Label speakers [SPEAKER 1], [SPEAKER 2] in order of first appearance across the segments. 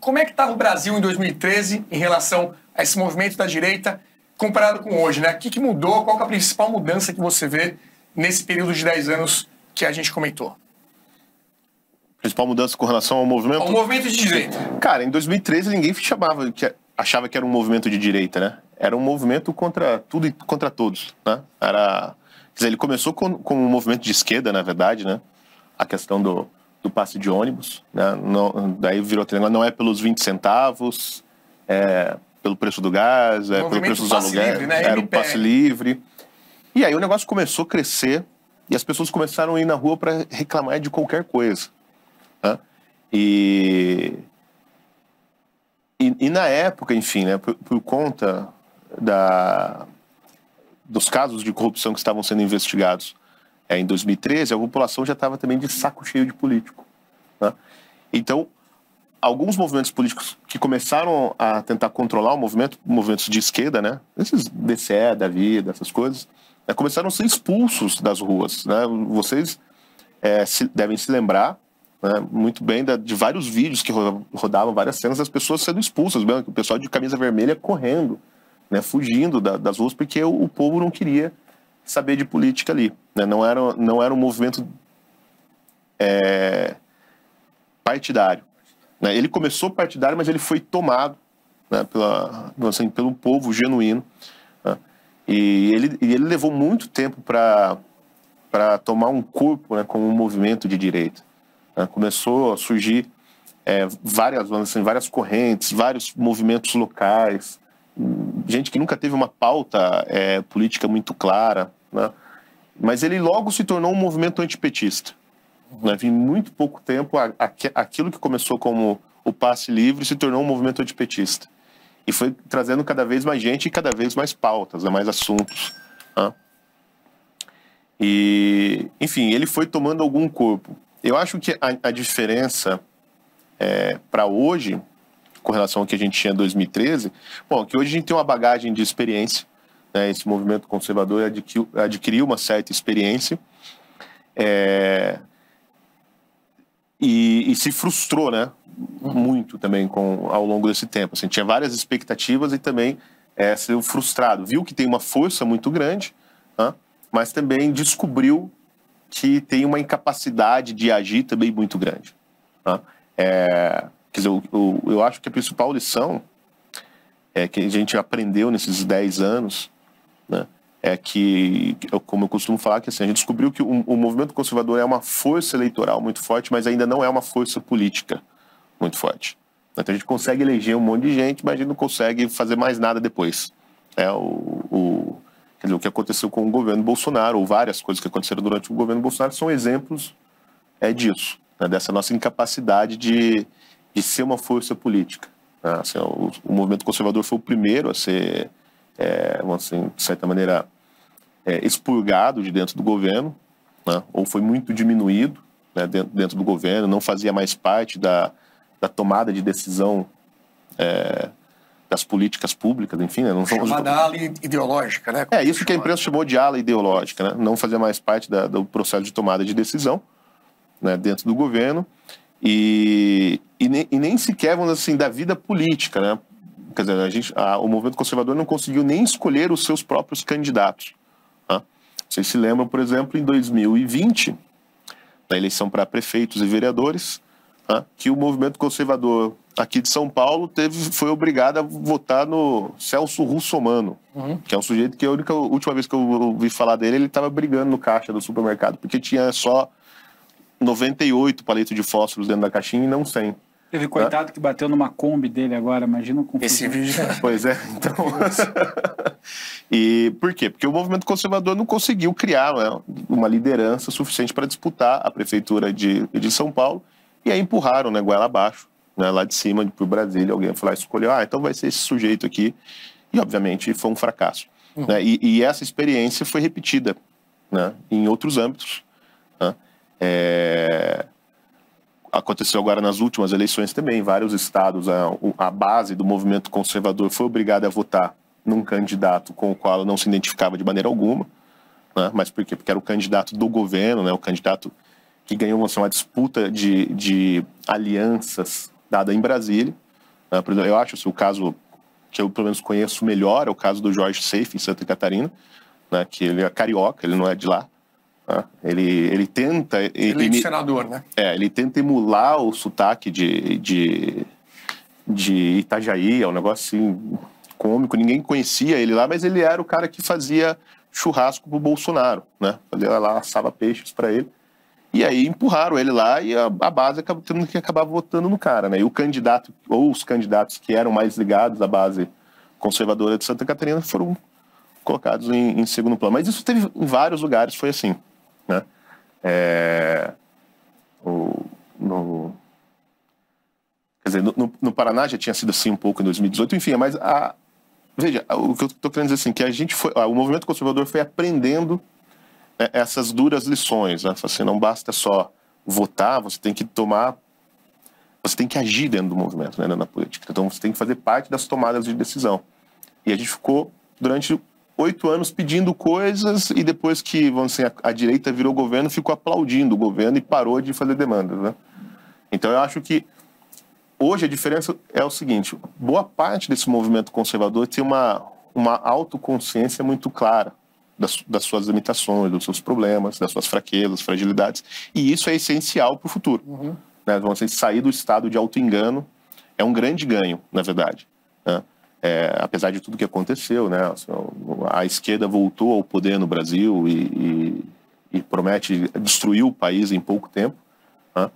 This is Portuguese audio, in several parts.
[SPEAKER 1] como é que estava o Brasil em 2013 em relação a esse movimento da direita comparado com hoje, né? O que mudou? Qual que é a principal mudança que você vê nesse período de 10 anos que a gente comentou?
[SPEAKER 2] Principal mudança com relação ao movimento?
[SPEAKER 1] Ao movimento de direita.
[SPEAKER 2] Cara, em 2013 ninguém achava que era um movimento de direita, né? Era um movimento contra tudo e contra todos, né? Quer dizer, ele começou com um movimento de esquerda, na verdade, né? A questão do passe de ônibus, né? Não, daí virou aquele negócio, não é pelos 20 centavos, é pelo preço do gás, é pelo preço dos aluguéis, né? Era o passe livre. E aí o negócio começou a crescer e as pessoas começaram a ir na rua para reclamar de qualquer coisa, né? E na época, enfim, né, por conta dos casos de corrupção que estavam sendo investigados em 2013, a população já estava também de saco cheio de político, né? Então, alguns movimentos políticos que começaram a tentar controlar movimentos de esquerda, né, esses DCE da vida, essas coisas, né, começaram a ser expulsos das ruas, né? Vocês devem se lembrar, né, muito bem de vários vídeos que rodavam várias cenas das pessoas sendo expulsas, mesmo, o pessoal de camisa vermelha correndo, né, fugindo das ruas porque o povo não queria saber de política ali, né? Não era um movimento partidário, né? Ele começou partidário, mas ele foi tomado, né, pelo povo genuíno, né? E ele levou muito tempo para tomar um corpo, né, como um movimento de direita. Começou a surgir várias correntes, vários movimentos locais, gente que nunca teve uma pauta política muito clara, né? Mas ele logo se tornou um movimento antipetista, né? Em muito pouco tempo, aquilo que começou como o passe livre se tornou um movimento antipetista. E foi trazendo cada vez mais gente e cada vez mais pautas, né, mais assuntos, né? E, enfim, ele foi tomando algum corpo. Eu acho que a diferença para hoje, com relação ao que a gente tinha em 2013, bom, que hoje a gente tem uma bagagem de experiência, né? Esse movimento conservador adquiriu uma certa experiência e se frustrou, né, muito também ao longo desse tempo. Assim, tinha várias expectativas e também saiu frustrado. Viu que tem uma força muito grande, né, mas também descobriu que tem uma incapacidade de agir também muito grande, né? Quer dizer, eu acho que a principal lição que a gente aprendeu nesses 10 anos, né, é que, como eu costumo falar, que assim, a gente descobriu que o movimento conservador é uma força eleitoral muito forte, mas ainda não é uma força política muito forte. Então a gente consegue eleger um monte de gente, mas a gente não consegue fazer mais nada depois. Quer dizer, o que aconteceu com o governo Bolsonaro, ou várias coisas que aconteceram durante o governo Bolsonaro, são exemplos disso, né, dessa nossa incapacidade de ser uma força política, né? Assim, o movimento conservador foi o primeiro a ser, assim, de certa maneira, expurgado de dentro do governo, né? Ou foi muito diminuído, né, dentro do governo, não fazia mais parte da tomada de decisão das políticas públicas, enfim, né?
[SPEAKER 1] Chamada ala ideológica, né?
[SPEAKER 2] Isso que a imprensa chamou de ala ideológica, né? Não fazia mais parte do processo de tomada de decisão, né, dentro do governo e nem sequer, vamos dizer assim, da vida política, né? Quer dizer, o movimento conservador não conseguiu nem escolher os seus próprios candidatos, né? Vocês se lembram, por exemplo, em 2020, na eleição para prefeitos e vereadores, né, que o movimento conservador aqui de São Paulo foi obrigado a votar no Celso Russomano, que é um sujeito que a última vez que eu ouvi falar dele, ele estava brigando no caixa do supermercado, porque tinha só 98 palitos de fósforos dentro da caixinha e não 100.
[SPEAKER 3] Teve coitado que bateu numa Kombi dele agora, imagina como.
[SPEAKER 1] Esse vídeo.
[SPEAKER 2] Pois é, então. E por quê? Porque o movimento conservador não conseguiu criar, né, uma liderança suficiente para disputar a prefeitura de São Paulo, e aí empurraram, né, goela abaixo, né, lá de cima por Brasília. Alguém foi lá e escolheu, então vai ser esse sujeito aqui, e obviamente foi um fracasso. Né, e essa experiência foi repetida, né, em outros âmbitos, né. Aconteceu agora nas últimas eleições também, em vários estados, a base do movimento conservador foi obrigada a votar num candidato com o qual ela não se identificava de maneira alguma, né? Mas por quê? Porque era o candidato do governo, né? O candidato que ganhou uma disputa de alianças dada em Brasília, Né? Por exemplo, eu acho assim, o caso que eu pelo menos conheço melhor é o caso do Jorge Seife, em Santa Catarina, né? Que ele é carioca, ele não é de lá. Né? Ele tenta...
[SPEAKER 1] Eleito senador, né?
[SPEAKER 2] Ele tenta emular o sotaque de Itajaí, é um negócio assim, cômico. Ninguém conhecia ele lá, mas ele era o cara que fazia churrasco pro Bolsonaro, né? Fazia lá, assava peixes para ele. E aí empurraram ele lá e a base acabou tendo que acabar votando no cara, né? E o candidato, ou os candidatos que eram mais ligados à base conservadora de Santa Catarina foram colocados em segundo plano. Mas isso teve em vários lugares, foi assim, né? Quer dizer, no Paraná já tinha sido assim um pouco em 2018, enfim, mas veja, o que eu estou querendo dizer assim, que a gente o movimento conservador foi aprendendo essas duras lições, né? Assim, não basta só votar, você tem que agir dentro do movimento, né, na política. Então você tem que fazer parte das tomadas de decisão. E a gente ficou durante 8 anos pedindo coisas e depois que, vamos dizer, a direita virou governo, ficou aplaudindo o governo e parou de fazer demandas, né? Então eu acho que hoje a diferença é o seguinte: boa parte desse movimento conservador tem uma autoconsciência muito clara das suas limitações, dos seus problemas, das suas fraquezas, fragilidades, e isso é essencial para o futuro. Né? Vamos dizer, sair do estado de auto-engano é um grande ganho, na verdade. Né? Apesar de tudo que aconteceu, né? A esquerda voltou ao poder no Brasil e promete destruir o país em pouco tempo. Né?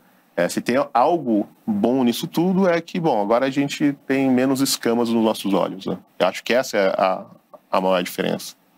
[SPEAKER 2] Se tem algo bom nisso tudo é que, bom, agora a gente tem menos escamas nos nossos olhos. Né? Eu acho que essa é a maior diferença.